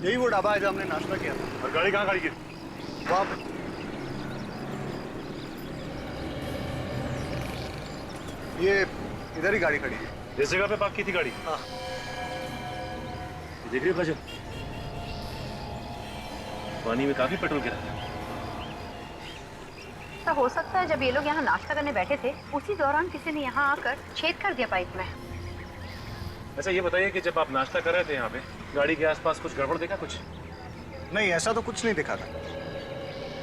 यही वो ढाबा है जहाँ हमने नाश्ता किया था। और गाड़ी कहाँ खड़ी की? वहाँ पे। ये इधर ही गाड़ी खड़ी है। इस जगह पे पार्क की थी गाड़ी? हाँ। देख रही हो काजल, पानी में काफी पेट्रोल गिरा था। तो हो सकता है जब ये लोग यहाँ नाश्ता करने बैठे थे उसी दौरान किसी ने यहाँ आकर छेद कर दिया पाइप में। अच्छा ये बताइए कि जब आप नाश्ता कर रहे थे यहाँ पे गाड़ी के आसपास कुछ गड़बड़ देखा कुछ? नहीं, ऐसा तो कुछ नहीं दिखा था।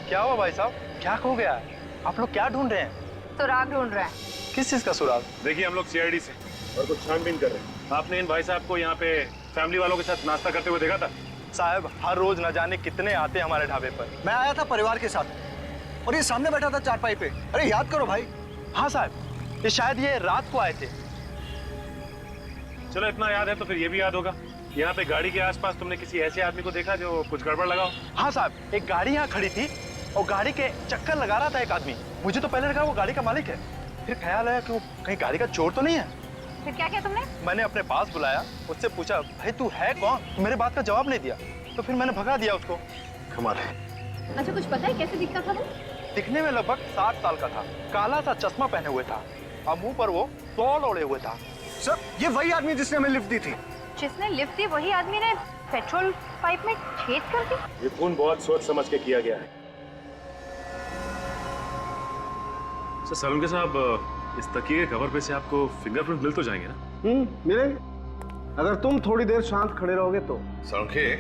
क्या हुआ भाई साहब, क्या खो गया है? आप लोग क्या ढूंढ रहे हैं? सुराग ढूंढ रहा है। किस चीज का सुराग? देखिए हम लोग सीआईडी से और कुछ छानबीन कर रहे हैं। आपने इन भाई साहब को यहाँ पे फैमिली वालों के साथ नाश्ता करते हुए देखा था? साहब हर रोज न जाने कितने आते हैं हमारे ढाबे पर। मैं आया था परिवार के साथ और ये सामने बैठा था चारपाई पे। अरे याद करो भाई। हाँ साहब, ये शायद ये रात को आए थे। चलो इतना याद है तो फिर ये भी याद होगा, यहाँ पे गाड़ी के आसपास तुमने किसी ऐसे आदमी को देखा जो कुछ गड़बड़ लगा हो? हाँ साहब, एक गाड़ी यहाँ खड़ी थी और गाड़ी के चक्कर लगा रहा था एक आदमी। मुझे तो पहले लगा वो गाड़ी का मालिक है, फिर ख्याल आया कि वो कहीं गाड़ी का चोर तो नहीं है। फिर क्या किया तुमने? मैंने अपने पास बुलाया, उससे पूछा भाई तू है कौन? मेरे बात का जवाब नहीं दिया, तो फिर मैंने भगा दिया उसको। कमाल है। अच्छा कुछ पता है कैसे दिखता था वो? दिखने में लगभग 60 साल का था, काला सा चश्मा पहने हुए था और मुंह पर वो तौल ओढ़े हुए था। सर ये वही आदमी जिसने हमें लिफ्ट दी थी। जिसने लिफ्ट दी वही आदमी ने पेट्रोल पाइप में छेद कर दी? ये खून बहुत सोच समझ के किया गया है। सलून के साहब, इस तकिए के कवर पे से आपको फिंगरप्रिंट मिल तो जाएंगे ना? मिलेंगे, अगर तुम थोड़ी देर शांत खड़े रहोगे तो। सड़के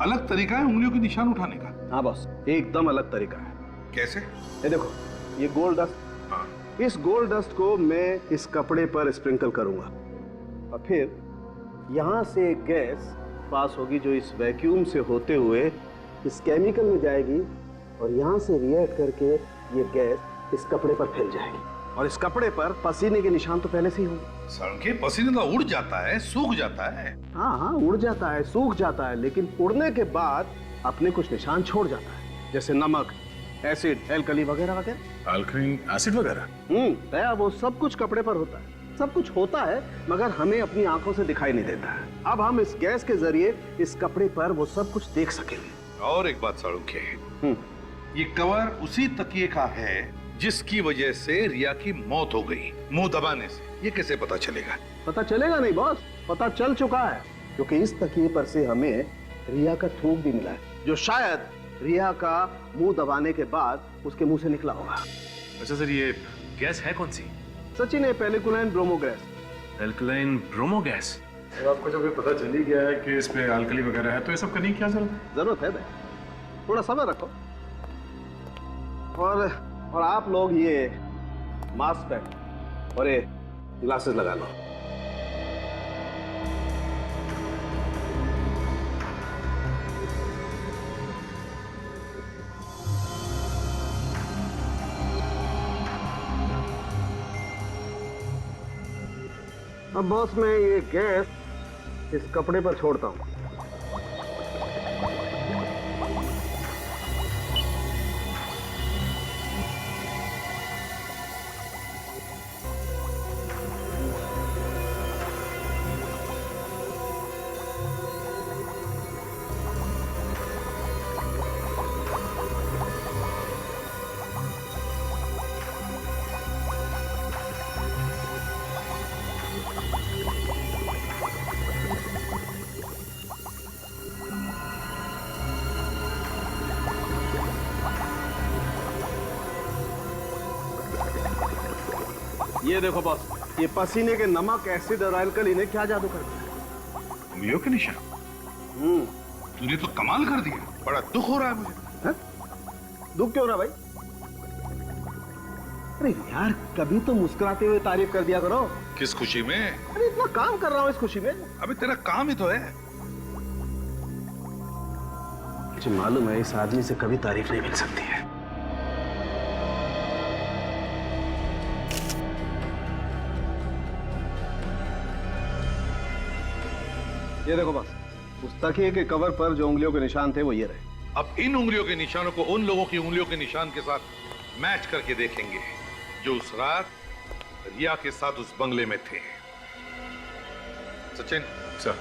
अलग तरीका है उंगलियों के निशान उठाने का। हाँ बॉस, एकदम अलग तरीका है। कैसे? ये देखो, ये गोल्ड डस्ट। हाँ। इस गोल्ड डस्ट को मैं इस कपड़े पर स्प्रिंकल करूंगा और फिर यहाँ से एक गैस पास होगी जो इस वैक्यूम से होते हुए इस केमिकल में जाएगी और यहाँ से रिएक्ट करके ये गैस इस कपड़े पर फैल जाएगी और इस कपड़े पर पसीने के निशान तो पहले से ही होंगे। सड़के पसीने तो उड़ जाता है, सूख जाता है। हाँ हाँ, उड़ जाता है, सूख जाता है, लेकिन उड़ने के बाद अपने कुछ निशान छोड़ जाता है, जैसे नमक, एसिड, एल्कली वगैरह वगैरह। अल्कलीन एसिड वगैरह? दया, वो सब कुछ कपड़े पर होता है। सब कुछ होता है मगर हमें अपनी आंखों से दिखाई नहीं देता है। अब हम इस गैस के जरिए इस कपड़े पर वो सब कुछ देख सकेंगे। और एक बात सड़के, ये कवर उसी तकिए का है जिसकी वजह से रिया की मौत हो गई, मुंह दबाने से। ये कैसे पता चलेगा? पता चलेगा नहीं बॉस, पता चल चुका है, क्योंकि इस तकिए पर से हमें रिया का थूक भी मिला है, जो शायद रिया का मुंह दबाने के बाद उसके मुंह से निकला होगा। अच्छा सर, ये गैस है कौन सी? सचिन, पेलिकुलाइन bromo gas. Alkaline bromo gas? आपको जब ये पता चल ही गया है कि इस पे अल्कली वगैरह है तो ये सब करने की क्या जरूरत है? जरूरत है दया, थोड़ा समय रखो। और आप लोग ये मास्क पहनो और ये ग्लासेस लगा लो। अब बॉस, मैं ये गैस इस कपड़े पर छोड़ता हूं। ये देखो बॉस, ये पसीने के नमक, एसिड और अल्कली ने क्या जादू कर दिया। उंगलियों के निशान? तूने तो कमाल कर दिया, बड़ा दुख हो रहा है मुझे। है? दुख क्यों ना भाई? अरे यार, कभी तो मुस्कुराते हुए तारीफ कर दिया करो। किस खुशी में? अरे इतना काम कर रहा हूं इस खुशी में। अबे तेरा काम ही तो है। मुझे मालूम है इस आदमी से कभी तारीफ नहीं मिल सकती है। ये देखो बस, उस तकिए के कवर पर जो उंगलियों के निशान थे वो ये रहे। अब इन उंगलियों के निशानों को उन लोगों की उंगलियों के निशान के साथ मैच करके देखेंगे जो उस रात रिया के साथ उस बंगले में थे। सचिन सर,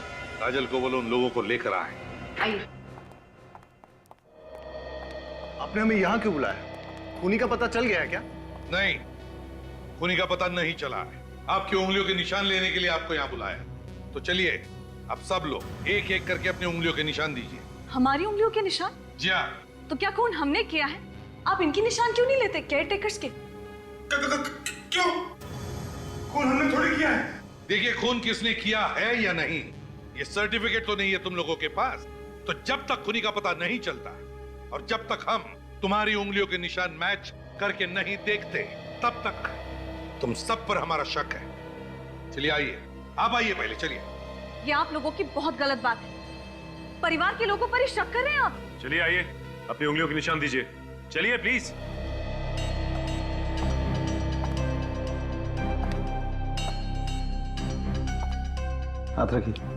काजल को बोलो उन लोगों को लेकर आए आइए। आपने हमें यहाँ क्यों बुलाया? खूनी का पता चल गया है क्या? नहीं, खूनी का पता नहीं चला है। आपकी उंगलियों के निशान लेने के लिए आपको यहाँ बुलाया। तो चलिए, अब सब लोग एक एक करके अपनी उंगलियों के निशान दीजिए। हमारी उंगलियों के निशान? जी हाँ। तो क्या खून हमने किया है? आप इनकी निशान क्यों नहीं लेते, केयर टेकर्स के? क्यों? खून हमने थोड़ी किया है। देखिए, खून किसने किया है या नहीं, ये सर्टिफिकेट तो नहीं है तुम लोगों के पास। तो जब तक खूनी का पता नहीं चलता और जब तक हम तुम्हारी उंगलियों के निशान मैच करके नहीं देखते, तब तक तुम सब पर हमारा शक है। चलिए आइए, आप आइए पहले, चलिए। ये आप लोगों की बहुत गलत बात है। परिवार के लोगों पर ही शक कर रहे हैं आप। चलिए आइए, अपनी उंगलियों के निशान दीजिए। चलिए प्लीज। हाथ रखिए।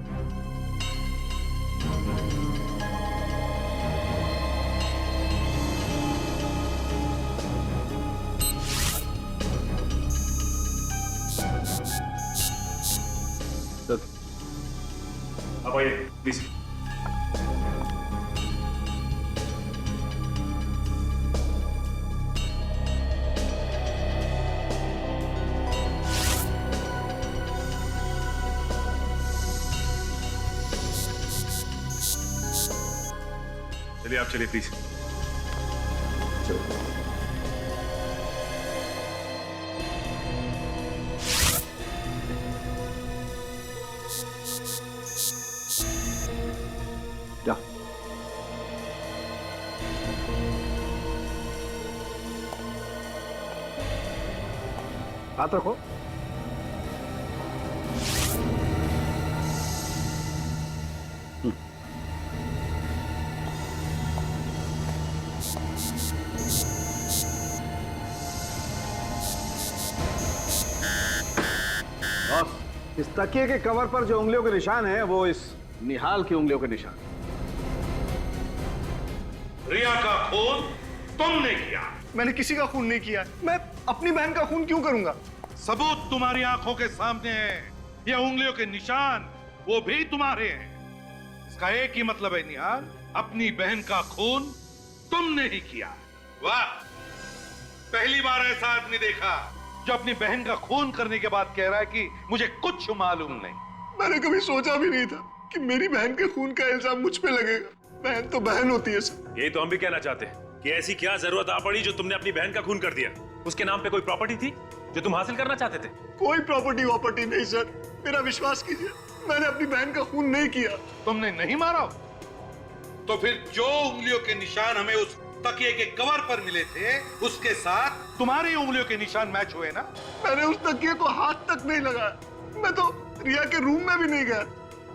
आप आइए प्लीज। चलिए आप चलिए प्लीज। जा। हाथ रखो। इस तकिए के कवर पर जो उंगलियों के निशान है वो इस निहाल की उंगलियों के निशान। रिया का खून तुमने किया। मैंने किसी का खून नहीं किया। मैं अपनी बहन का खून क्यों करूंगा? सबूत तुम्हारी आंखों के सामने है। ये उंगलियों के निशान वो भी तुम्हारे हैं। इसका एक ही मतलब है निहाल, अपनी बहन का खून तुमने ही किया। वाह, पहली बार ऐसा आदमी देखा जो अपनी बहन का खून करने के बाद कह रहा है कि मुझे कुछ मालूम नहीं। मैंने कभी सोचा भी नहीं था कि मेरी बहन के खून का इल्जाम मुझ पे लगेगा। बहन तो बहन होती है सर। यही तो हम भी कहना चाहते हैं कि ऐसी क्या जरूरत आ पड़ी जो तुमने अपनी बहन का खून कर दिया? उसके नाम पे कोई प्रॉपर्टी थी जो तुम हासिल करना चाहते थे? कोई प्रॉपर्टी नहीं सर, मेरा विश्वास कीजिए, मैंने अपनी बहन का खून नहीं किया। तुमने नहीं मारा? तो फिर जो उंगलियों के निशान हमें उस तकिए के कवर पर मिले थे, उसके साथ तुम्हारी उंगलियों के निशान मैच हुए ना? मैंने उस तकिए को हाथ तक नहीं लगाया। मैं तो रिया के रूम में भी नहीं गया।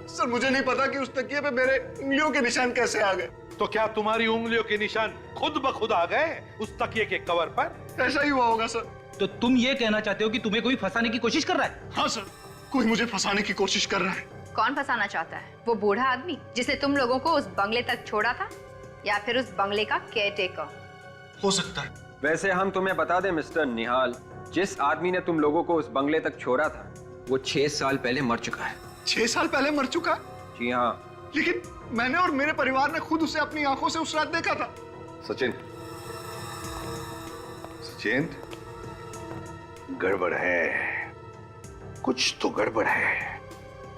सर, मुझे नहीं पता कि उस तकिए पे मेरे उंगलियों के निशान कैसे आ गए। तो क्या तुम्हारी उंगलियों के निशान खुद ब खुद आ गए उस तकिए के कवर पर? ऐसा ही हुआ होगा सर। तो तुम ये कहना चाहते हो कि तुम्हें कोई फंसाने की कोशिश कर रहा है? हाँ सर, कोई मुझे फंसाने की कोशिश कर रहा है। कौन फंसाना चाहता है? वो बूढ़ा आदमी जिसने तुम लोगों को उस बंगले तक छोड़ा था, या फिर उस बंगले का केयरटेकर? हो सकता है। वैसे हम तुम्हें बता दें मिस्टर निहाल, जिस आदमी ने तुम लोगों को उस बंगले तक छोड़ा था वो 6 साल पहले मर चुका है। 6 साल पहले मर चुका? जी हाँ। लेकिन मैंने और मेरे परिवार ने खुद उसे अपनी आंखों से उस रात देखा था। सचिन, सचिन, गड़बड़ है, कुछ तो गड़बड़ है।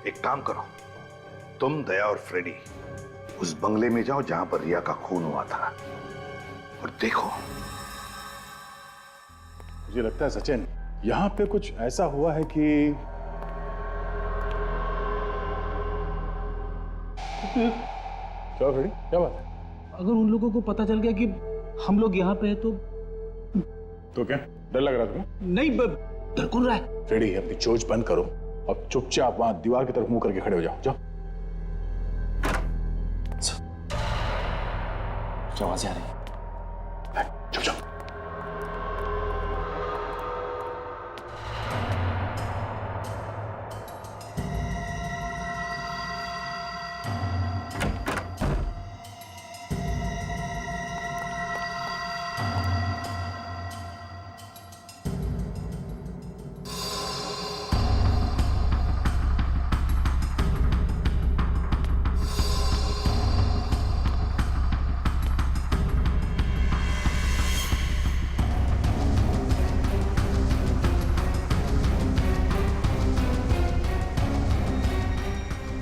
एक काम करो, तुम, दया और फ्रेडी उस बंगले में जाओ जहां पर रिया का खून हुआ था और देखो। मुझे लगता है सचिन, यहाँ पे कुछ ऐसा हुआ है कि क्या खड़ी, क्या बात है? अगर उन लोगों को पता चल गया कि हम लोग यहाँ पे हैं तो क्या डर लग रहा तुम्हें? नहीं, डर कौन रहा है? फ्रेडी, अपनी चोंच बंद करो और चुपचाप वहां दीवार की तरफ मुंह करके खड़े हो जाओ। जाओ आवाज़ें आ रही है। चुप जाओ।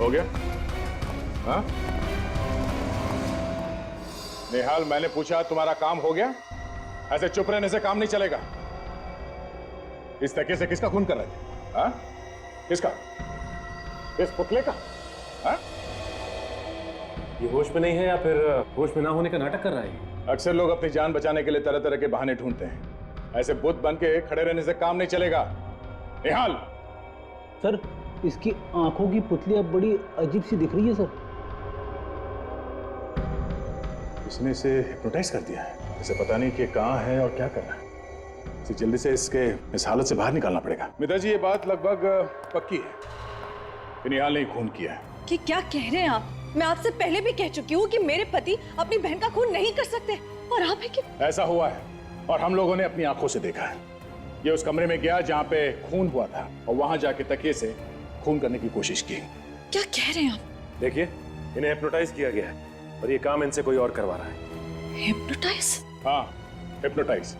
हो गया? हाँ? निहाल, मैंने पूछा तुम्हारा काम हो गया? ऐसे चुप रहने से काम नहीं चलेगा। इस तरीके से किसका खून कर रहे थे? हाँ? किसका? इस पुतले का? हाँ? ये होश में नहीं है या फिर होश में ना होने का नाटक कर रहा है? अक्सर लोग अपनी जान बचाने के लिए तरह तरह के बहाने ढूंढते हैं। ऐसे बुत बन के खड़े रहने से काम नहीं चलेगा। निहाल! सर, इसकी आंखों की पुतली अब बड़ी अजीब सी दिख रही है सर। इसने इसे हिप्नोटाइज कर दिया है। इसे पता नहीं कि कहाँ है और क्या कर रहा है। इसे जल्दी से इस हालत से बाहर निकालना पड़ेगा। मिता जी, ये बात लगभग पक्की है कि निहाल ने खून किया है। कि क्या कह रहे हैं आप? मैं आपसे पहले भी कह चुकी हूँ कि मेरे पति अपनी बहन का खून नहीं कर सकते, और आप है कि ऐसा हुआ है और हम लोगों ने अपनी आंखों से देखा है। ये उस कमरे में गया जहाँ पे खून हुआ था और वहां जाके तकिए से खून करने की कोशिश की। क्या कह रहे हैं आप? देखिए, इन्हें हिप्नोटाइज किया गया है और ये काम इनसे कोई और करवा रहा है। हिप्नोटाइज? हाँ, हिप्नोटाइज।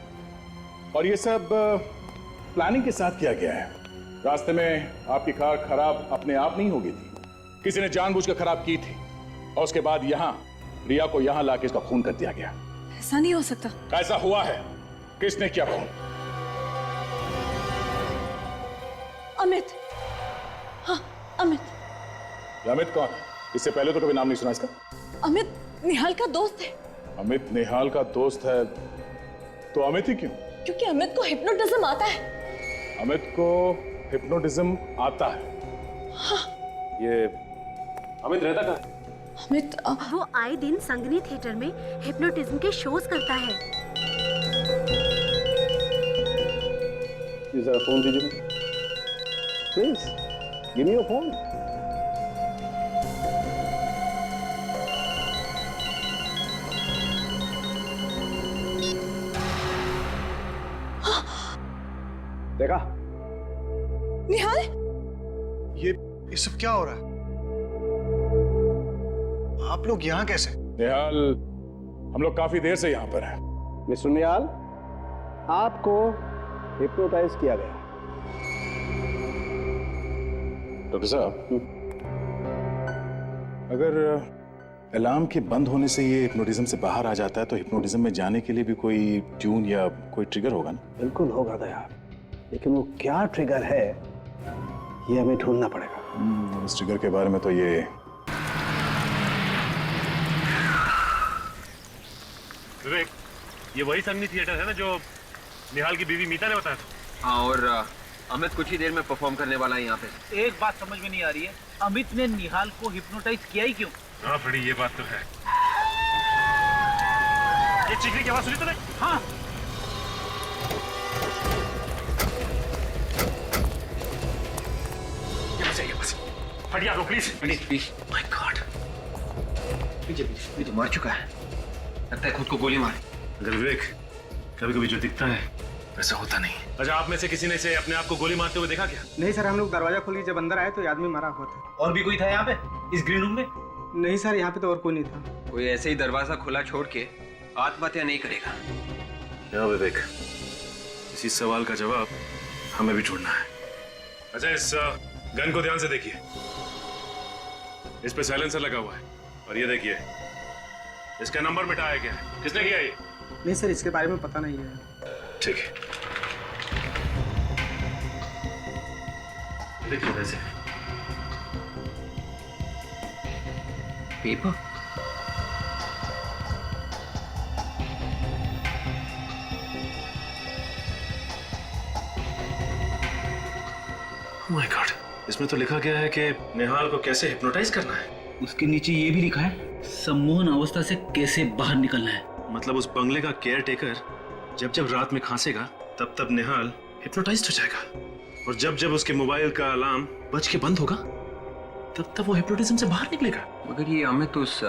और ये सब प्लानिंग के साथ किया गया है। रास्ते में आपकी कार खराब अपने आप नहीं हो गई थी, किसी ने जानबूझकर खराब की थी और उसके बाद यहाँ रिया को यहाँ लाके इसका खून कर दिया गया। ऐसा नहीं हो सकता। ऐसा हुआ है। किसने किया खून? अमित। हाँ, अमित। ये अमित कौन है? इससे पहले तो कभी नाम नहीं सुना इसका। अमित निहाल का दोस्त है। अमित निहाल का दोस्त है तो अमित ही क्यों? क्योंकि अमित को हिप्नोटिज्म आता है। अमित को हिप्नोटिज्म आता है? हाँ। ये अमित रहता कहाँ? अमित वो आए दिन संगनी थिएटर में हिप्नोटिज्म के शोज करता है। जरा फोन दीजिए मुझे। Please give me your phone. देखा? निहाल, ये सब क्या हो रहा है? आप लोग यहाँ कैसे? निहाल, हम लोग काफी देर से यहाँ पर हैं। मिस्टर निहाल, आपको हिप्नोटाइज किया गया। डॉक्टर साहब, अगर अलार्म के बंद होने से ये हिप्नोटिज्म से बाहर आ जाता है तो हिप्नोटिज्म में जाने के लिए भी कोई ट्यून या कोई ट्रिगर होगा ना? बिल्कुल होगा दया, लेकिन वो क्या ट्रिगर है ये हमें ढूंढना पड़ेगा। इस ट्रिगर के बारे में तो ये विवेक, ये वही संगनी थिएटर है ना जो निहाल की बीवी मीता ने बताया था? हाँ, और अमित कुछ ही देर में परफॉर्म करने वाला है यहाँ पे। एक बात समझ में नहीं आ रही है, अमित ने निहाल को हिप्नोटाइज किया ही क्यों? हाँ बड़ी, ये बात तो है। ये चीखने की आवाज सुनी तूने? हाँ। हटिया दो प्लीज। माय गॉड, ये तो मार चुका है। लगता है खुद को गोली मारी। अगर विवेक, कभी कभी जो दिखता है वैसा होता नहीं। अच्छा, आप में से किसी ने इसे अपने आप को गोली मारते हुए देखा क्या? नहीं सर, हम लोग दरवाजा खोली जब अंदर आए तो आदमी मारा हुआ था। और भी कोई था यहाँ पे इस ग्रीन रूम में? नहीं सर, यहाँ पे तो और कोई नहीं था। कोई ऐसे ही दरवाजा खुला छोड़ के आत्महत्या नहीं करेगा। क्या विवेक, इसी सवाल का जवाब हमें भी ढूंढना है। अच्छा, इस गन को ध्यान से देखिए। इस पे साइलेंसर लगा हुआ है और ये देखिए, इसका नंबर मिटाया गया है। किसने किया ये? नहीं सर, इसके बारे में पता नहीं है। ठीक है, देखिए वैसे पेपर। माय गॉड, इसमें तो लिखा गया है कि निहाल को कैसे हिप्नोटाइज करना है। उसके नीचे ये भी लिखा है, सम्मोहन अवस्था से कैसे बाहर निकलना है। मतलब उस बंगले का केयर टेकर जब जब रात में खांसेगा तब तब निहाल हिप्नोटाइज्ड हो जाएगा, और जब जब उसके मोबाइल का अलार्म बज के बंद होगा तब तब वो हिप्नोटिज्म से बाहर निकलेगा। मगर ये अमित उस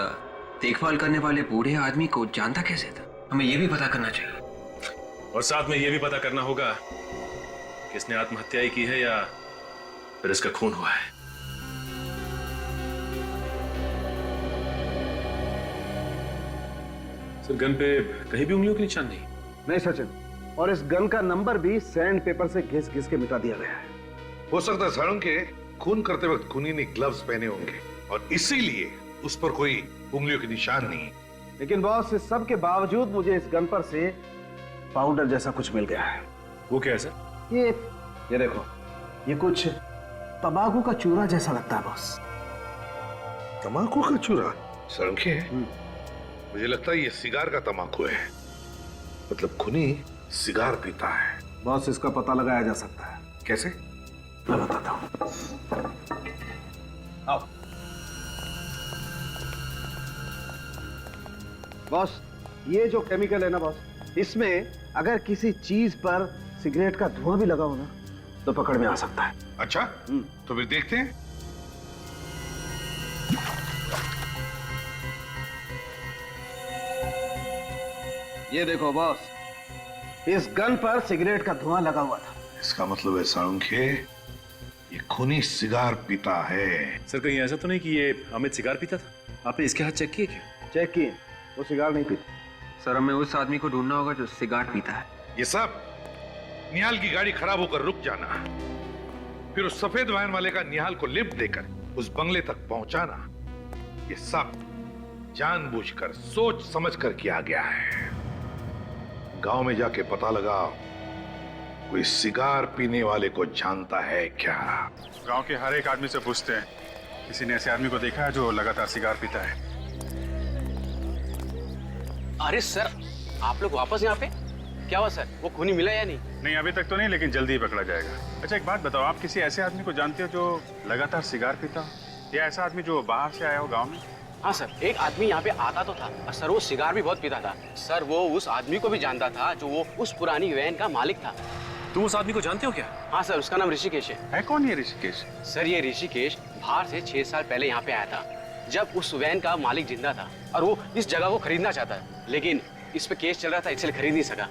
देखभाल करने वाले बूढ़े आदमी को जानता कैसे था? हमें ये भी पता करना चाहिए। और साथ में ये भी पता करना होगा कि इसने आत्महत्या ही की है या फिर इसका खून हुआ है। सर, गन पे कहीं भी उंगलियों के निशान नहीं। नहीं सचिन, और इस गन का नंबर भी सैंड पेपर से घिस घिस के मिटा दिया गया है। हो सकता है सारंग के खून करते वक्त खूनी ने ग्लव्स पहने होंगे और इसीलिए उस पर कोई उंगलियों के निशान नहीं। लेकिन बॉस, इस सब के बावजूद मुझे इस गन पर से पाउडर जैसा कुछ मिल गया है। वो क्या है सर? ये देखो, ये कुछ तंबाकू का चूरा जैसा लगता है बॉस। तंबाकू का चूरा? सड़के मुझे लगता है ये सिगार का तंबाकू है। मतलब खूनी सिगार पीता है। बॉस, इसका पता लगाया जा सकता है। कैसे? मैं बताता हूँ। आओ बॉस, ये जो केमिकल है ना बॉस, इसमें अगर किसी चीज पर सिगरेट का धुआं भी लगा हो ना तो पकड़ में आ सकता है। अच्छा, तो फिर देखते हैं। ये देखो बॉस, इस गन पर सिगरेट का धुआं लगा हुआ था। इसका मतलब है साळुंखे, ये खूनी सिगार पीता है। सर कहीं ऐसा तो नहीं कि ये अमित सिगार पीता था? आपने इसके हाथ चेक किए क्या? चेक किए, वो सिगार नहीं पीता। सर, हमें उस आदमी को ढूंढना होगा जो सिगार पीता है। ये सब निहाल की गाड़ी खराब होकर रुक जाना, फिर उस सफेद वैन वाले का निहाल को लिफ्ट देकर उस बंगले तक पहुंचाना, ये सब जानबूझकर सोच समझकर किया गया है। गांव में जाके पता लगाओ कोई सिगार पीने वाले को जानता है क्या। गांव के हर एक आदमी से पूछते हैं, किसी ने ऐसे आदमी को देखा है जो लगातार सिगार पीता है? अरे सर, आप लोग वापस यहाँ पे? क्या हुआ सर, वो खूनी मिला या नहीं? नहीं, अभी तक तो नहीं, लेकिन जल्दी ही पकड़ा जाएगा। अच्छा एक बात बताओ, आप किसी ऐसे आदमी को जानते हो जो लगातार सिगार पीता हो, या ऐसा आदमी जो बाहर से आया हो गांव में? हाँ सर, एक आदमी यहाँ पे आता तो था और सर वो सिगार भी बहुत पीता था। सर वो उस आदमी को भी जानता था जो वो उस पुरानी वैन का मालिक था। तुम उस आदमी को जानते हो क्या? हाँ सर, उसका नाम ऋषिकेश है। कौन ये ऋषिकेश? सर ये ऋषिकेश बाहर से 6 साल पहले यहाँ पे आया था, जब उस वैन का मालिक जिंदा था और वो इस जगह को खरीदना चाहता है, लेकिन इस पे केस चल रहा था इसलिए खरीद नहीं सका।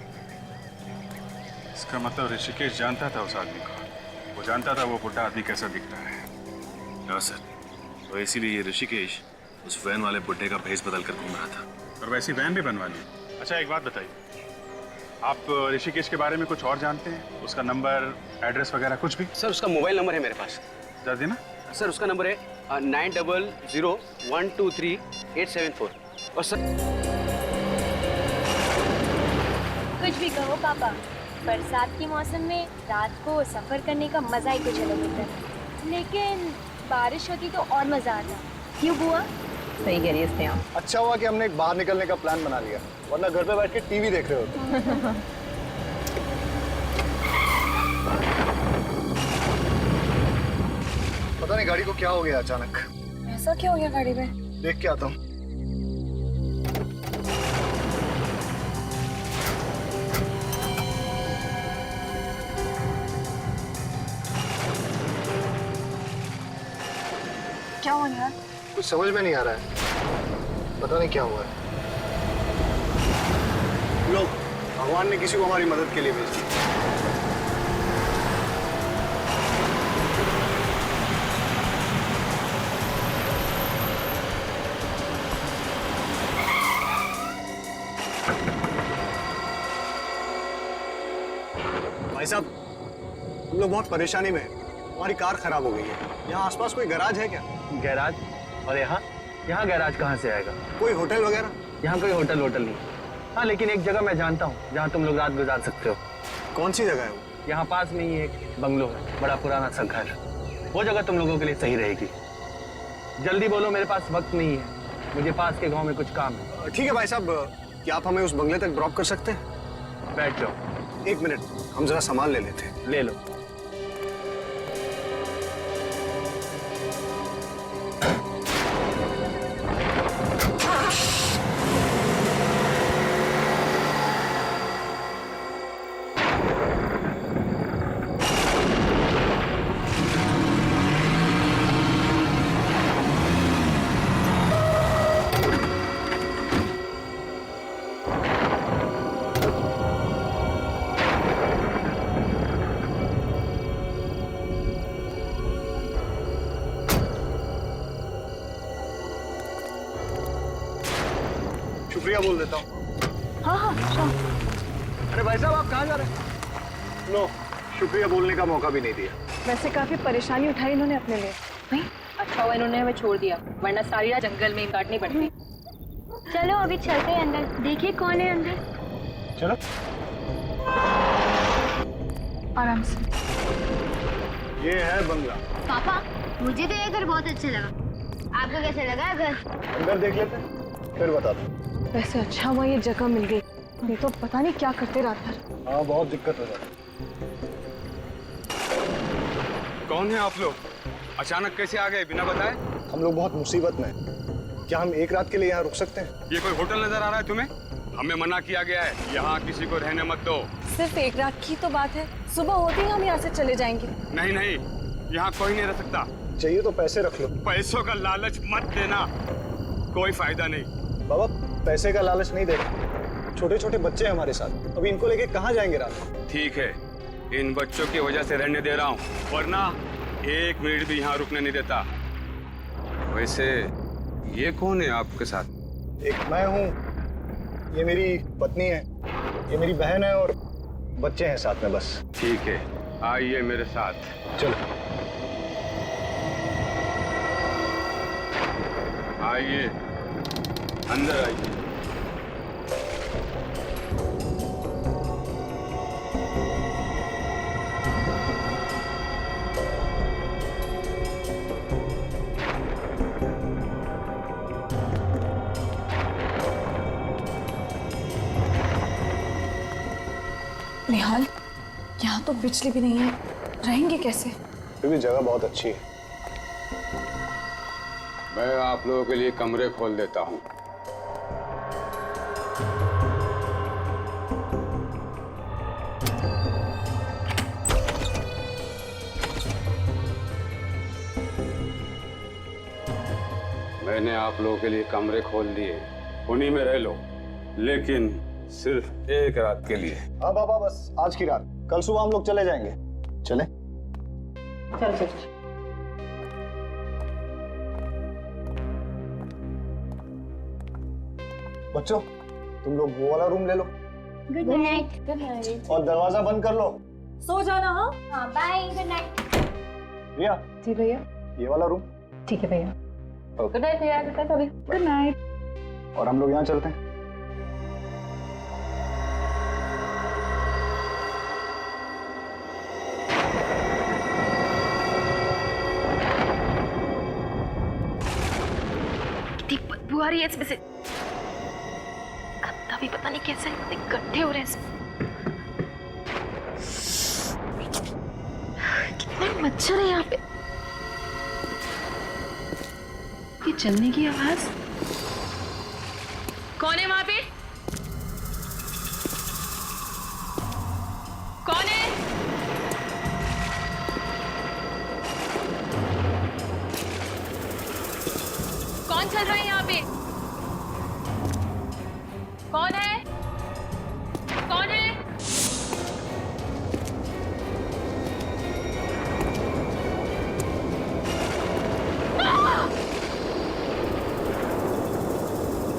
इसका मतलब ऋषिकेश जानता था उस आदमी को, वो जानता था वो बुढ़ा आदमी कैसा दिखता है। हाँ सर, तो इसीलिए ये ऋषिकेश उस वैन वाले बुड्ढे का भेस बदल कर घूम रहा था। और वैसी वैन भी बनवा ली। अच्छा एक बात बताइए, आप ऋषिकेश के बारे में कुछ और जानते हैं? उसका नंबर, एड्रेस वगैरह कुछ भी? सर उसका मोबाइल नंबर है मेरे पास। जरा देना। सर उसका नंबर है 9001238874। और सर कुछ भी कहो पापा, बरसात के मौसम में रात को सफर करने का मजा ही कुछ अलग होता है। लेकिन बारिश होती तो और मजा आता। क्यों बुआ? सही कह रही है स्नेहा। अच्छा हुआ कि हमने एक बाहर निकलने का प्लान बना लिया, वरना घर पे बैठ के टीवी देख रहे होते। पता नहीं गाड़ी को क्या हो गया अचानक। ऐसा क्या हो गया गाड़ी में? देख के आता हूँ। क्या हुआ यार? कुछ समझ में नहीं आ रहा है, पता नहीं क्या हुआ है। लोग, भगवान ने किसी को हमारी मदद के लिए भेज दिया। भाई साहब, हम लोग बहुत परेशानी में हैं। हमारी कार खराब हो गई है। यहाँ आसपास कोई गैराज है क्या? गैराज? और यहाँ गैराज कहाँ से आएगा? कोई होटल वगैरह? यहाँ कोई होटल नहीं। हाँ, लेकिन एक जगह मैं जानता हूँ जहाँ तुम लोग रात गुजार सकते हो। कौन सी जगह है वो? यहाँ पास में ही एक बंगलो है, बड़ा पुराना सा घर। वो जगह तुम लोगों के लिए सही रहेगी। जल्दी बोलो, मेरे पास वक्त नहीं है, मुझे पास के गाँव में कुछ काम है। ठीक है भाई साहब, क्या आप हमें उस बंगले तक ड्रॉप कर सकते हैं? बैठ जाओ। एक मिनट, हम जरा सामान ले लेते हैं। ले लो। शुक्रिया बोल देता हूँ। हाँ हाँ शाम। अरे भाई साहब, आप कहाँ जा रहे हैं? लो, शुक्रिया बोलने का मौका भी नहीं दिया। वैसे काफी परेशानी उठाई इन्होंने अपने लिए। नहीं, अच्छा हुआ इन्होंने हमें छोड़ दिया, वरना सारी रात जंगल में काटनी पड़ती। चलो अभी चलते हैं अंदर, देखिए कौन है अंदर। चलो। आराम से। ये है बंगला। पापा मुझे तो ये घर बहुत अच्छा लगा, आपको कैसा लगा घर? अंदर देख लेते हैं, फिर बताते हैं। वैसे अच्छा हुआ ये जगह मिल गई, नहीं तो पता नहीं क्या करते रात भर। हाँ, बहुत दिक्कत हो जाती। कौन है आप लोग? अचानक कैसे आ गए बिना बताए? हम लोग बहुत मुसीबत में हैं। क्या हम एक रात के लिए यहाँ रुक सकते हैं? ये कोई होटल नजर आ रहा है तुम्हें? हमें मना किया गया है, यहाँ किसी को रहने मत दो। सिर्फ एक रात की तो बात है, सुबह होते ही हम यहाँ से चले जाएंगे। नहीं नहीं, यहाँ कोई नहीं रह सकता। चाहिए तो पैसे रख लो। पैसों का लालच मत देना, कोई फायदा नहीं। बाबा, पैसे का लालच नहीं दे रहे, छोटे छोटे बच्चे हैं हमारे साथ, अभी इनको लेके कहाँ जाएंगे रात को? ठीक है, इन बच्चों की वजह से रहने दे रहा हूँ, वरना 1 मिनट भी यहाँ रुकने नहीं देता। वैसे ये कौन है आपके साथ? एक मैं हूँ, ये मेरी पत्नी है, ये मेरी बहन है और बच्चे हैं साथ में बस। ठीक है, आइए मेरे साथ। चलो आइए, अंदर आइए। निहाल, यहाँ तो बिजली भी नहीं है, रहेंगे कैसे? फिर भी जगह बहुत अच्छी है। मैं आप लोगों के लिए कमरे खोल देता हूँ। मैंने आप लोगों के लिए कमरे खोल दिए, उन्हीं में रह लो, लेकिन सिर्फ 1 रात के लिए। हाँ बाबा, बस आज की रात, कल सुबह हम लोग चले जाएंगे। चले? चल चल चल। बच्चों, तुम लोग वो वाला रूम ले लो गुड नाइट। Good night. और दरवाजा बंद कर लो। सो जाना। हाँ हाँ, बाय, गुड नाइट। रिया, जी भैया। ये वाला रूम। ठीक है भैया। ओके। गुड नाइट भैया, गुड नाइट अभी। Good night. और हम लोग यहाँ चलते हैं। कितनी बदबू आ रही है इसमें से, गंदा भी पता नहीं कैसे इकट्ठे हो रहे हैं इसमें। कितने मच्छर है यहाँ पे। ये चलने की आवाज, कौन है वहां पे? कौन है? कौन चल रहा है यहाँ पे? कौन है? कौन है?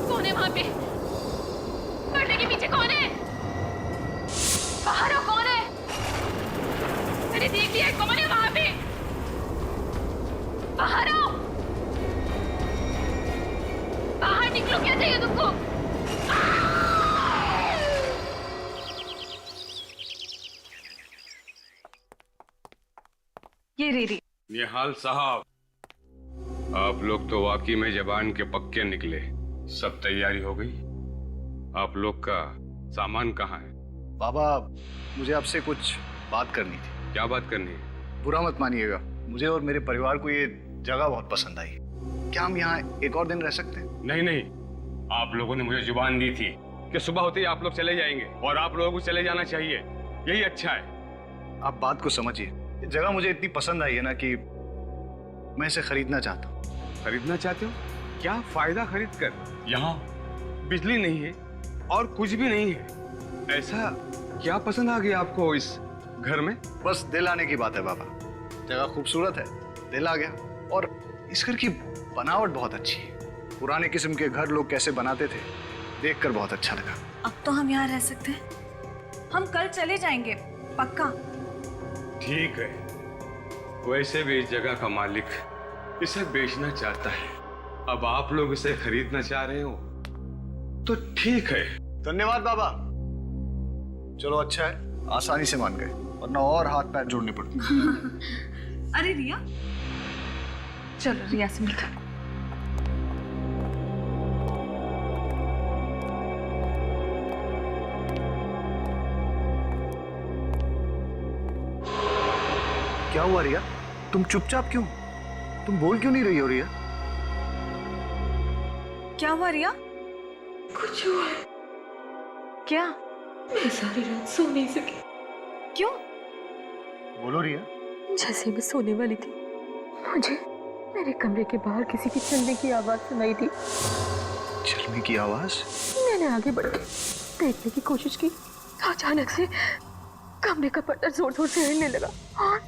कौन है वहां पे? पर्दे के पीछे कौन है? बाहर हो, कौन है? मैंने देख लिया, कौन है वहां पे? बाहर आओ, बाहर निकलो, क्या चाहिए तुमको? ये रीरी। निहाल साहब, आप लोग तो वाकई में जबान के पक्के निकले। सब तैयारी हो गई? आप लोग का सामान कहाँ है? बाबा, मुझे आपसे कुछ बात करनी थी। क्या बात करनी है? बुरा मत मानिएगा, मुझे और मेरे परिवार को ये जगह बहुत पसंद आई। क्या हम यहाँ एक और दिन रह सकते हैं? नहीं नहीं, आप लोगों ने मुझे जुबान दी थी कि सुबह होते ही आप लोग चले जाएंगे, और आप लोगों को चले जाना चाहिए, यही अच्छा है। आप बात को समझिए, ये जगह मुझे इतनी पसंद आई है ना कि मैं इसे खरीदना चाहता हूँ। खरीदना चाहते हो? क्या फायदा खरीद कर? यहाँ बिजली नहीं है और कुछ भी नहीं है। ऐसा क्या पसंद आ गया आपको इस घर में? बस दिल आने की बात है बाबा, जगह खूबसूरत है, दिल आ गया। और इस घर की बनावट बहुत अच्छी है, पुराने किस्म के घर लोग कैसे बनाते थे, देखकर बहुत अच्छा लगा। अब तो हम यहाँ रह सकते हैं, हम कल चले जाएंगे, पक्का। ठीक है, वैसे भी इस जगह का मालिक इसे बेचना चाहता है। अब आप लोग इसे खरीदना चाह रहे हो तो ठीक है। धन्यवाद बाबा। चलो अच्छा है, आसानी से मान गए, वरना और हाथ पैर जोड़ने पड़ते। अरे रिया, चलो रिया से मिलते हैं। क्या हुआ रिया? तुम चुपचाप क्यों? तुम बोल क्यों नहीं रही हो रिया? क्या हुआ रिया? कुछ हुआ है। क्या? मैं सारी रात सो नहीं सकी। क्यों? बोलो रिया। जैसे मैं सोने वाली थी, मुझे मेरे कमरे के बाहर किसी की चलने की आवाज सुनाई दी। चलने की आवाज? मैंने आगे बढ़ के देखने की कोशिश की तो अचानक से कमरे का पर्दा जोर जोर से हिलने लगा और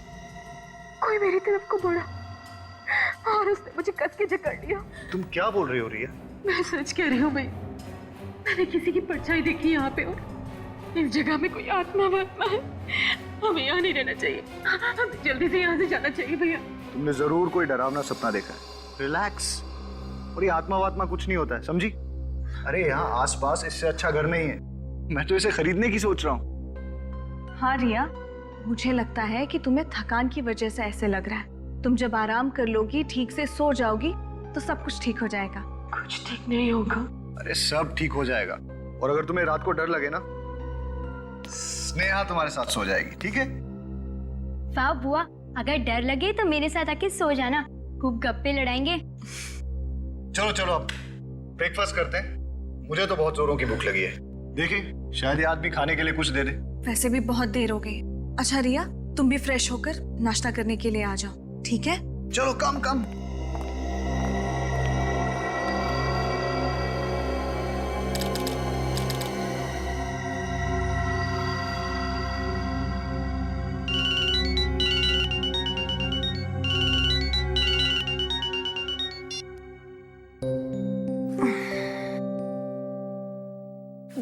कोई मेरी तरफ को बढ़ा और उसने मुझे कस के जकड़ लिया। तुम क्या बोल रही हो रिया? मैं सच कह रही हूँ भाई, मैंने किसी की परछाई देखी यहाँ पे और इस जगह में कोई आत्मा वात्मा है। हमें यहाँ नहीं रहना चाहिए, हमें जल्दी से यहाँ से जाना चाहिए भैया। तुमने जरूर कोई डरावना सपना देखा है। रिलैक्स। और ये आत्मा वात्मा कुछ नहीं होता है, समझी? अरे यहाँ आसपास इससे अच्छा घर नहीं है। मैं तो इसे खरीदने की सोच रहा हूँ। हाँ रिया, मुझे लगता है कि तुम्हें थकान की वजह से ऐसे लग रहा है। तुम जब आराम कर लोगी, ठीक से सो जाओगी, तो सब कुछ ठीक हो जाएगा। कुछ ठीक नहीं होगा। अरे सब ठीक हो जाएगा। और अगर तुम्हें रात को डर लगे ना, स्नेहा तुम्हारे साथ सो जाएगी, ठीक है? वाह बुआ, अगर डर लगे तो मेरे साथ आके सो जाना, खूब गप्पे लड़ाएंगे। चलो चलो अब ब्रेकफास्ट करते हैं। मुझे तो बहुत जोरों की भूख लगी है। देखिए, शायद ये आदमी खाने के लिए कुछ दे दे। वैसे भी बहुत देर हो गई। अच्छा रिया, तुम भी फ्रेश होकर नाश्ता करने के लिए आ जाओ, ठीक है? चलो come come.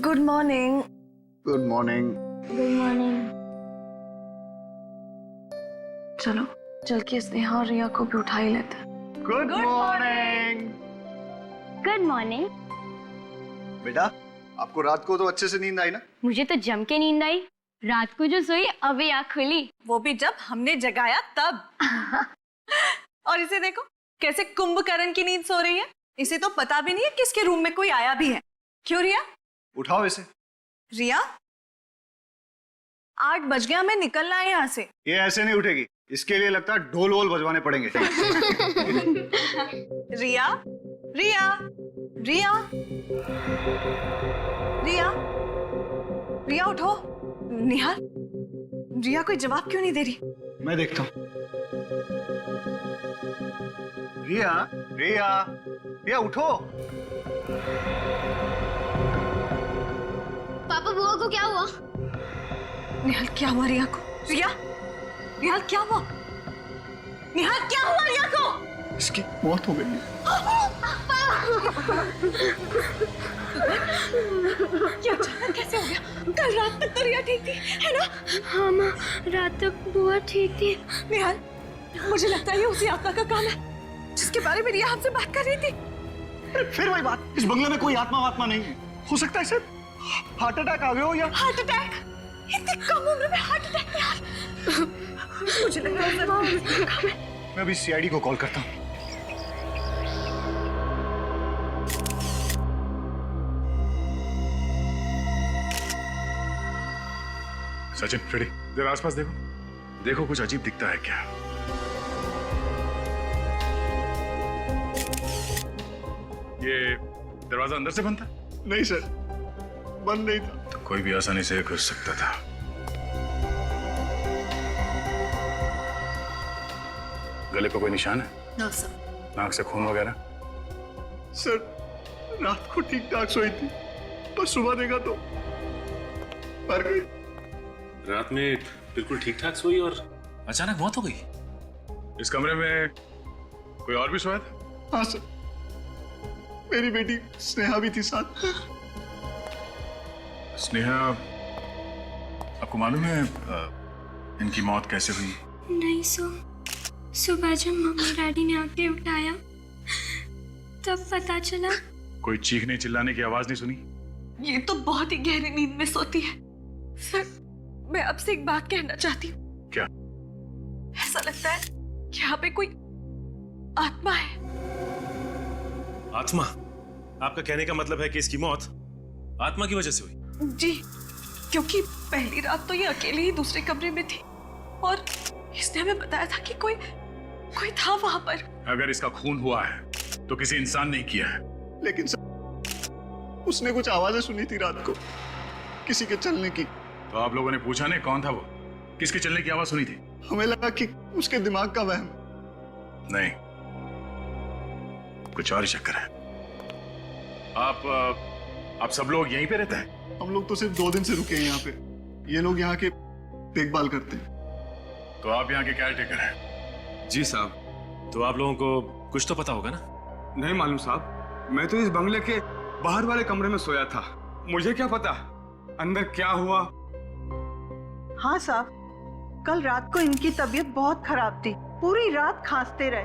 Good morning. Good morning. Good morning. चलो चल के स्नेहा और रिया को भी उठा ही लेते हैं। Good morning. Good morning. बेटा, आपको रात को तो अच्छे से नींद आई ना? मुझे तो जम के नींद आई। रात को जो सोई अभी आँख खुली, वो भी जब हमने जगाया तब। और इसे देखो कैसे कुंभकर्ण की नींद सो रही है। इसे तो पता भी नहीं है किसके रूम में कोई आया भी है। क्यों रिया? उठाओ इसे। रिया, 8 बज गया, हमें निकलना है यहाँ से। ये ऐसे नहीं उठेगी, इसके लिए लगता है ढोल वोल बजवाने पड़ेंगे। रिया, रिया, रिया, रिया, रिया उठो। निहाल, रिया कोई जवाब क्यों नहीं दे रही? मैं देखता हूँ। रिया, रिया, रिया उठो। पापा बुआ को क्या हुआ? निहाल, क्या हुआ रिया को? रिया, निहाल क्या हुआ? निहाल क्या हुआ रिया को? इसकी मौत हो गई है। क्या अचानक कैसे हो गया? कल रात तक तो रिया ठीक थी, है ना? हाँ माँ, रात तक बुआ ठीक थी। निहाल, मुझे लगता है ये उसी आत्मा का काम है जिसके बारे में रिया हमसे बात कर रही थी। फिर वही बात, इस बंगले में कोई आत्मा वात्मा नहीं है। हो सकता है सर हार्ट अटैक आ गया हो या हार्ट अटैक? इतनी कम उम्र में हार्ट अटैक? यार मुझे लगता है सर मैं अभी सीआईडी को कॉल करता हूँ। सचिन, रेडी? जरा आसपास देखो, देखो कुछ अजीब दिखता है क्या? ये दरवाजा अंदर से बंद था? नहीं सर, बंद नहीं था। तो कोई भी आसानी से घुस सकता था। गले पर कोई निशान है? No sir. नाक से खून वगैरह? सर, रात को ठीक ठाक सोई थी, पर सुबह देखा तो मर गई। रात में बिल्कुल ठीक ठाक सोई और अचानक मौत हो गई। इस कमरे में कोई और भी सोया था? हाँ सर, मेरी बेटी स्नेहा भी थी साथ। स्नेहा, आपको मालूम है इनकी मौत कैसे हुई? नहीं सो। सुबह जब मम्मी डैडी ने आके उठाया तब पता चला। कोई चीखने चिल्लाने की आवाज नहीं सुनी? ये तो बहुत ही गहरी नींद में सोती है। सर, मैं आपसे एक बात कहना चाहती हूँ। क्या? ऐसा लगता है कि यहाँ पे कोई आत्मा है। आत्मा? आपका कहने का मतलब है कि इसकी मौत आत्मा की वजह से हुई? जी, क्योंकि पहली रात तो ये अकेले ही दूसरे कमरे में थी और इसने हमें बताया था कि कोई था वहां पर। अगर इसका खून हुआ है तो किसी इंसान ने किया है। लेकिन सर, उसने कुछ आवाजें सुनी थी रात को, किसी के चलने की। तो आप लोगों ने पूछा नहीं कौन था वो? किसके चलने की आवाज सुनी थी? हमें लगा कि उसके दिमाग का वहम। नहीं, कुछ और ही चक्कर है। आप सब लोग यहीं पे रहते हैं? हम लोग तो सिर्फ 2 दिन से रुके हैं यहाँ पे। ये लोग यहाँ के देखभाल करते हैं। तो आप यहाँ के केयर टेकर हैं? जी साहब। तो आप लोगों को कुछ तो पता होगा ना? नहीं मालूम साहब, मैं तो इस बंगले के बाहर वाले कमरे में सोया था। मुझे क्या पता अंदर क्या हुआ। हाँ साहब, कल रात को इनकी तबीयत बहुत खराब थी। पूरी रात खांसते रहे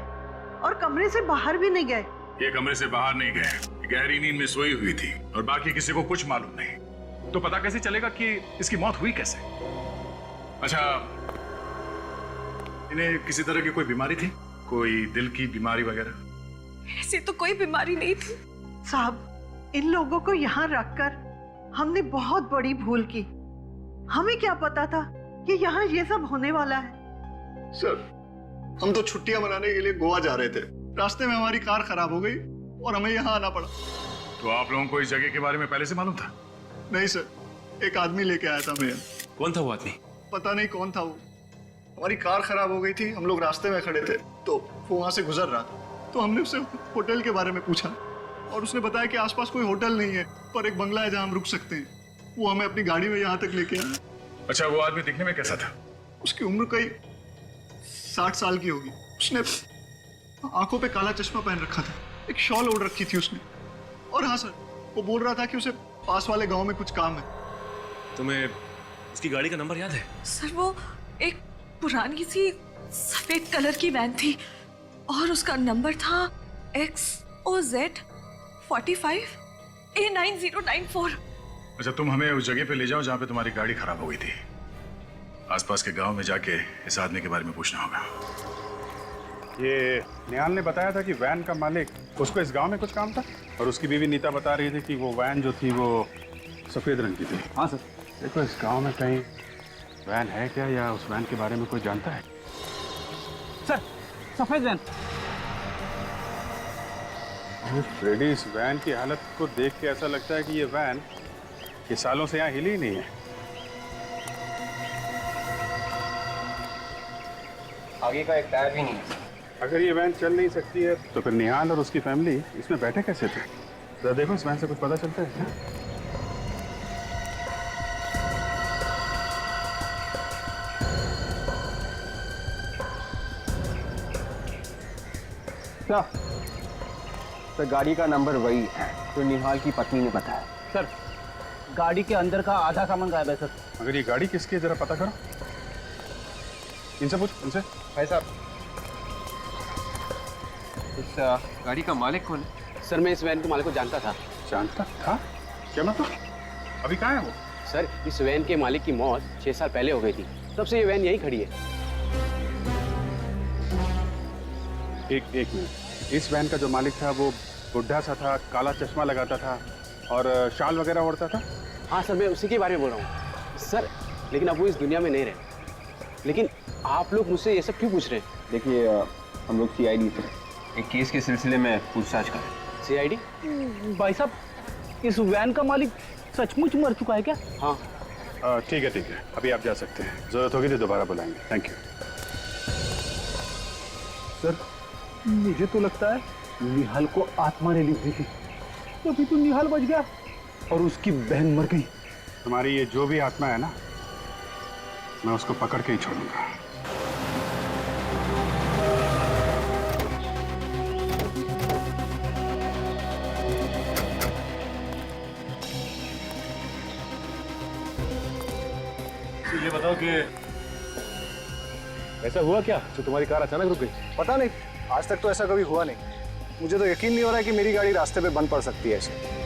और कमरे से बाहर भी नहीं गए। ये कमरे से बाहर नहीं गए, गहरी नींद में सोई हुई थी और बाकी किसी को कुछ मालूम नहीं। तो पता कैसे चलेगा कि इसकी मौत हुई कैसे? अच्छा, इन्हें किसी तरह की कोई बीमारी थी? कोई दिल की बीमारी वगैरह? ऐसी तो कोई बीमारी नहीं थी साहब। इन लोगों को यहाँ रखकर हमने बहुत बड़ी भूल की। हमें क्या पता था कि यहाँ ये सब होने वाला है। सर, हम तो छुट्टियां मनाने के लिए गोवा जा रहे थे। रास्ते में हमारी कार खराब हो गई और हमें यहाँ आना पड़ा। तो आप लोगों को इस जगह के बारे में पहले से मालूम था? नहीं सर, एक आदमी लेके आया था हमें। कौन था वो आदमी? पता नहीं कौन था वो। हमारी कार खराब हो गई थी, हम लोग रास्ते में खड़े थे तो वो वहां से गुजर रहा था। तो हमने उससे होटल के बारे में पूछा और उसने बताया कि आसपास कोई होटल नहीं है, पर एक बंगला है जहां हम रुक सकते हैं। वो हमें अपनी गाड़ी में यहाँ तक लेके आया। अच्छा, वो आदमी दिखने में कैसा था? उसकी उम्र कई 60 साल की होगी। उसने आंखों पे काला चश्मा पहन रखा था, एक शॉल ओढ़ रखी थी उसने। और हाँ सर, वो बोल रहा था कि उसे पास वाले गांव में कुछ काम है। तुम्हें उसकी गाड़ी का नंबर याद है? सर, वो एक पुरानी सी सफेद कलर की वैन थी और उसका नंबर था XOZ 45 A9094। अच्छा, तुम हमें उस जगह पे ले जाओ जहाँ पे तुम्हारी गाड़ी खराब हो गई थी। आसपास के गांव में जाके इस आदमी के बारे में पूछना होगा। ये निहाल ने बताया था कि वैन का मालिक, उसको इस गांव में कुछ काम था और उसकी बीवी नीता बता रही थी कि वो वैन जो थी वो सफ़ेद रंग की थी। हाँ सर। देखो, इस गांव में कहीं वैन है क्या या उस वैन के बारे में कोई जानता है? सर, सफेद वैन। फ्रेडी, इस वैन की हालत को देख के ऐसा लगता है कि ये वैन ये सालों से यहाँ हिली ही नहीं है। आगे का एक टायर भी नहीं है। अगर ये वैन चल नहीं सकती है तो फिर निहाल और उसकी फैमिली इसमें बैठे कैसे थे? जरा देखो, इस वैन से कुछ पता चलता है क्या? सर, गाड़ी का नंबर वही है जो निहाल की पत्नी ने बताया। सर, गाड़ी के अंदर का आधा सामान गायब है सर। अगर ये गाड़ी किसकी है जरा पता करो। इनसे पूछ, इनसे। भाई साहब, इस गाड़ी का मालिक कौन है? सर, मैं इस वैन के मालिक को जानता था। जानता था? क्या मतलब? अभी कहाँ है वो? सर, इस वैन के मालिक की मौत 6 साल पहले हो गई थी, तब से ये वैन यहीं खड़ी है। एक मिनट, इस वैन का जो मालिक था वो बुढ़ा सा था, काला चश्मा लगाता था और शाल वगैरह ओढ़ता था? हाँ सर, मैं उसी के बारे में बोल रहा हूँ सर। लेकिन अब वो इस दुनिया में नहीं रहे। लेकिन आप लोग मुझसे ये सब क्यों पूछ रहे हैं? देखिए, हम लोग CID से एक केस के सिलसिले में पूछताछ कर रहे हैं। CID? भाई साहब, इस वैन का मालिक सचमुच मर चुका है क्या? हाँ। ठीक है, अभी आप जा सकते हैं। जरूरत होगी तो दोबारा बुलाएंगे। Thank you. सर, मुझे तो लगता है निहाल को आत्मा ने ली हुई थी, तभी तो निहाल बच गया और उसकी बहन मर गई। तुम्हारी ये जो भी आत्मा है ना, मैं उसको पकड़ के ही छोड़ूंगा। ये बताओ कि ऐसा हुआ क्या जो तुम्हारी कार अचानक रुक गई? पता नहीं, आज तक तो ऐसा कभी हुआ नहीं। मुझे तो यकीन नहीं हो रहा है कि मेरी गाड़ी रास्ते पे बंद पड़ सकती है ऐसे।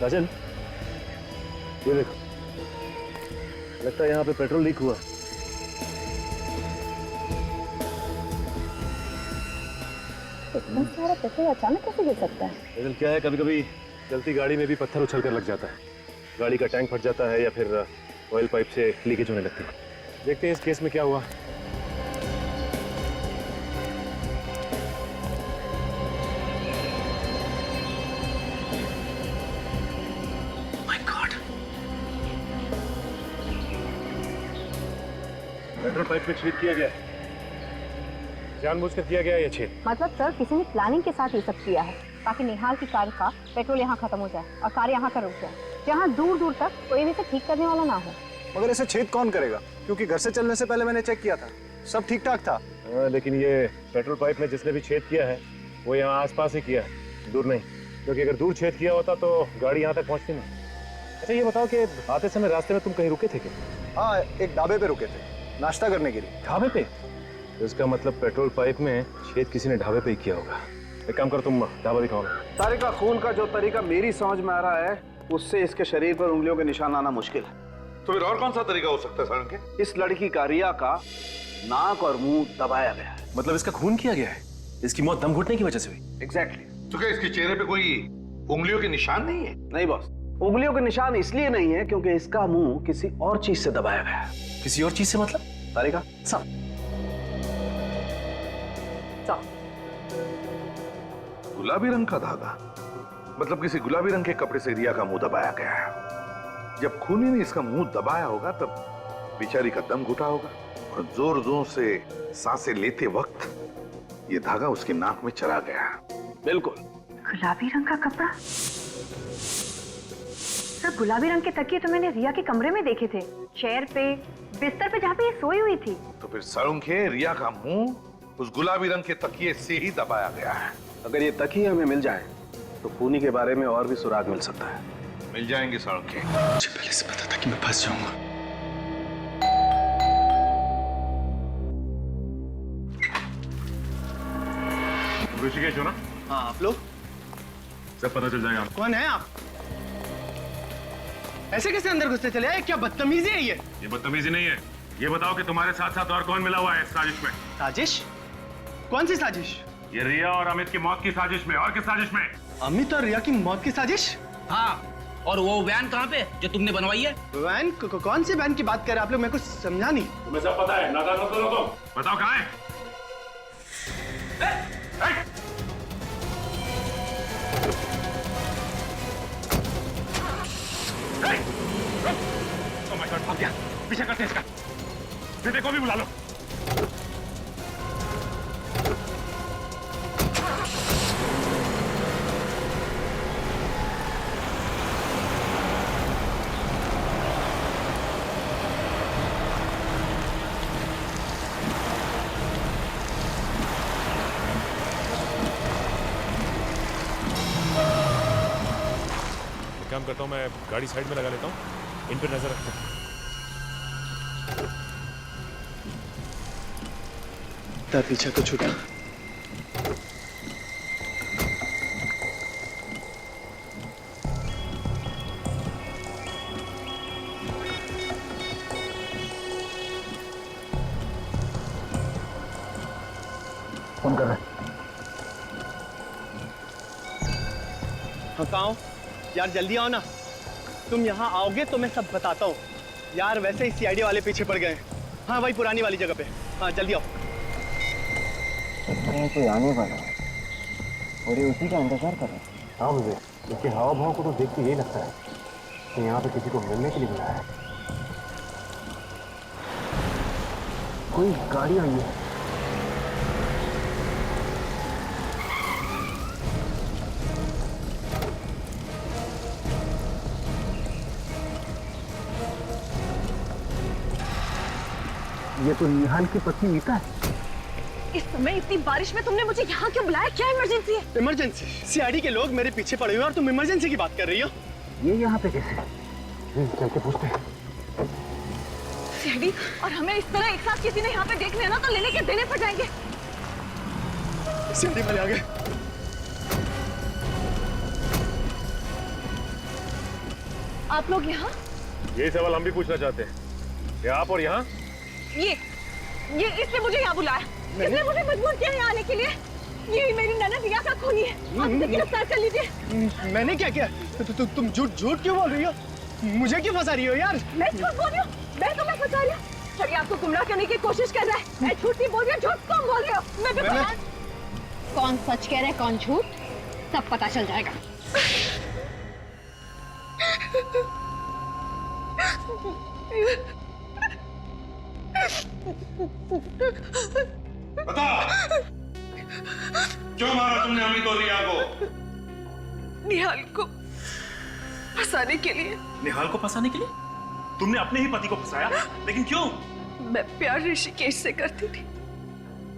राजन, ये देखो, लगता है यहाँ पे पेट्रोल लीक हुआ। इतना सारा पेट्रोल अचानक कैसे गिर सकता है? लेकिन क्या है, कभी-कभी चलती गाड़ी में भी पत्थर उछल कर लग जाता है। गाड़ी का टैंक फट जाता है या फिर ऑयल पाइप से लीकेज होने लगती है। देखते हैं इस केस में क्या हुआ। माय गॉड, पेट्रोल पाइप में छेद किया गया, जानबूझकर किया गया ये छेद। मतलब सर किसी ने प्लानिंग के साथ ये सब किया है ताकि निहाल की कार का पेट्रोल यहाँ खत्म हो जाए और कार यहाँ का रुक जाए, जहाँ दूर दूर तक कोई भी इसे ठीक करने वाला ना हो। मगर इसे छेद कौन करेगा? क्योंकि घर से चलने से पहले मैंने चेक किया था, सब ठीक ठाक था। लेकिन ये पेट्रोल पाइप में जिसने भी छेद किया है वो यहाँ आसपास ही किया है, दूर नहीं। क्योंकि अगर दूर छेद किया होता तो गाड़ी यहाँ तक पहुँचती नहीं। अच्छा ये बताओ कि आते समय रास्ते में तुम कहीं रुके थे क्या? हाँ, एक ढाबे पे रुके थे, नाश्ता करने के लिए। ढाबे पे? इसका मतलब पेट्रोल पाइप में छेद किसी ने ढाबे पे ही किया होगा। एक काम करो, तुम ढाबा दिखाओ। तारिका, खून का जो तरीका मेरी समझ में आ रहा है उससे इसके शरीर पर उंगलियों के निशान आना मुश्किल है। तो फिर और कौन सा तरीका हो सकता है सारंग? इस लड़की का रिया का नाक और मुंह दबाया गया है। मतलब इसका खून किया गया है? इसकी मौत दम घुटने की वजह से हुई? एग्जैक्टली। तो क्या इसके चेहरे पे कोई उंगलियों के निशान नहीं है? नहीं बॉस, उंगलियों के निशान इसलिए नहीं है क्योंकि इसका मुंह किसी और चीज से दबाया गया है। किसी और चीज से मतलब? तारिका, सब गुलाबी रंग का धागा, मतलब किसी गुलाबी रंग के कपड़े से रिया का मुंह दबाया गया है। जब खूनी ने इसका मुंह दबाया होगा तब बेचारी का दम घुटा होगा और जोर जोर से सांसें लेते वक्त ये धागा उसकी नाक में चला गया। बिल्कुल। गुलाबी रंग का कपड़ा? सर गुलाबी रंग के तकिए तो मैंने रिया के कमरे में देखे थे, चेयर पे, बिस्तर पे जहाँ पे ये सोई हुई थी। तो फिर सारंगे, रिया का मुंह उस गुलाबी रंग के तकिए से ही दबाया गया है। अगर ये तकिए हमें मिल जाए तो खूनी के बारे में और भी सुराग मिल सकता है। मिल जाएंगे सारंगे। मुझे पहले से पता था कि मैं फंस जाऊंगा। ऋषिकेश हो ना? हाँ, आप लोग? सब पता चल जाएगा। कौन है आप? ऐसे कैसे अंदर घुसते चले आए? क्या बदतमीजी है ये? ये बदतमीजी नहीं है। ये बताओ कि तुम्हारे साथ साथ और कौन मिला हुआ है इस साजिश में? साजिश? कौन सी साजिश? ये रिया और अमित की मौत की साजिश में। और किस साजिश में? अमित और रिया की मौत की साजिश? हाँ, और वो वैन कहाँ पे जो तुमने बनवाई है? वैन? कौन सी वैन की बात कर रहे हैं आप लोग? मेरे को समझा नहीं। तुम्हें सब पता है, नादान मत करो तुम। बताओ कहाँ है? भाग गया, पीछे करते हैं इसका। बेटे को भी बुला लो। काम करता हूँ, मैं गाड़ी साइड में लगा लेता हूँ, इन पर नजर रखता हूँ। पीछा तो छूटा। फोन कर रहे हैं। हाँ, कहाँ हो? यार जल्दी आओ ना। तुम यहाँ आओगे तो मैं सब बताता हूँ। यार वैसे ही सीआईडी वाले पीछे पड़ गए। हाँ, वही पुरानी वाली जगह पे। हाँ, जल्दी आओ। कोई आने वाला है और ये उसी का इंतजार कर रहे हैं। हाँ मुझे इसके हाव भाव को तो देख के यही लगता है कि यहाँ पे किसी को मिलने के लिए बुलाया है। कोई गाड़ी आई है। ये तो निहाल की पत्नी मीता है। इस समय इतनी बारिश में तुमने मुझे यहाँ क्यों बुलाया? क्या इमरजेंसी है? इमरजेंसी? सीआईडी के लोग मेरे पीछे पड़े हुए और तुम इमरजेंसी की बात कर रही हो? ये यहाँ पे कैसे? चल के पूछते हैं। सीआईडी और हमें इस तरह एक साथ किसी ने यहाँ पे देख लिया ना तो लेने के देने पड़ जाएंगे। सीआईडी वाले आ गए। आप लोग यहाँ? यही सवाल हम भी पूछना चाहते हैं। क्या आप और यहाँ? ये इसने मुझे यहाँ बुलाया। इसने मुझे मजबूर किया यहाँ आने के लिए। ये मेरी ननद रिया का खूनी है। आप इसे गिरफ्तार कर लीजिए। मैंने क्या किया? तुम झूठ क्यों बोल रही हो? मुझे क्यों फंसा रही हो यार? मैं झूठ बोल रही हूँ? मैं तुम्हें फंसा रही हूँ? सर, आपको गुमराह करने की कोशिश कर रहा है। मैं झूठ नहीं बोल रही हूँ, झूठ कौन बोल रही हो? कौन सच कह रहा है कौन झूठ, सब पता चल जाएगा। बता, क्यों मारा तुमने अमित और रिया को? निहाल को फंसाने के लिए। निहाल को फंसाने के लिए? तुमने अपने ही पति को फंसाया, लेकिन क्यों? मैं प्यार ऋषिकेश से करती थी,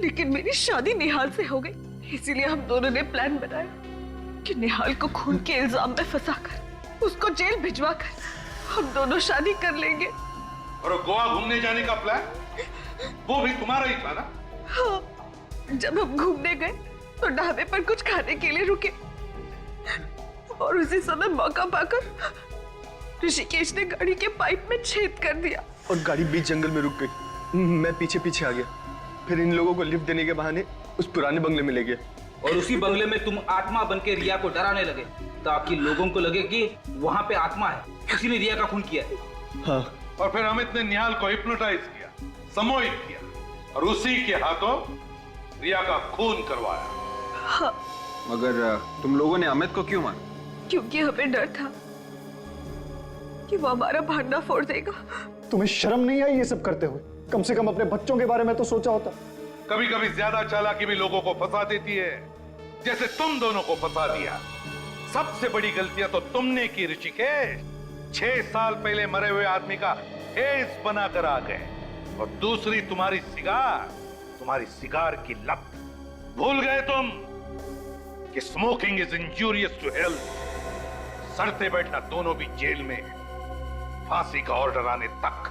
लेकिन मेरी शादी निहाल से हो गई। इसीलिए हम दोनों ने प्लान बनाया कि निहाल को खून के इल्जाम में फंसाकर उसको जेल भिजवाकर हम दोनों शादी कर लेंगे। और गोवा घूमने जाने का प्लान वो भी तुम्हारा ही था ना? हाँ, जब हम घूमने गए तो ढाबे पर कुछ खाने के लिए रुके और उसी समय मौका पाकर ऋषिकेश ने गाड़ी के पाइप में छेद कर दिया और गाड़ी बीच जंगल में रुक गई। मैं पीछे पीछे आ गया, फिर इन लोगों को लिफ्ट देने के बहाने उस पुराने बंगले में ले गया। और उसी बंगले में तुम आत्मा बन के रिया को डराने लगे ताकि लोगों को लगे कि वहां पे आत्मा है, किसी ने रिया का खून किया है। हाँ। और फिर अमित ने निहाल को हिप्नोटाइज किया, सम्मोहित किया और उसी के हाथों रिया का खून करवाया। हाँ। मगर तुम लोगों ने अमित को क्यों मारा? क्योंकि हमें डर था कि वो हमारा भांडा फोड़ देगा। तुम्हें शर्म नहीं आई ये सब करते हुए? कम से कम अपने बच्चों के बारे में तो सोचा होता। कभी कभी ज्यादा चालाकी भी लोगों को फंसा देती है, जैसे तुम दोनों को फंसा दिया। सबसे बड़ी गलतियां तो तुमने की ऋषिकेश। 6 साल पहले मरे हुए आदमी का फेस बनाकर आ गए। और दूसरी तुम्हारी सिगार की लत। भूल गए तुम कि smoking is injurious to health. सड़ते बैठना दोनों भी जेल में, फांसी का ऑर्डर आने तक।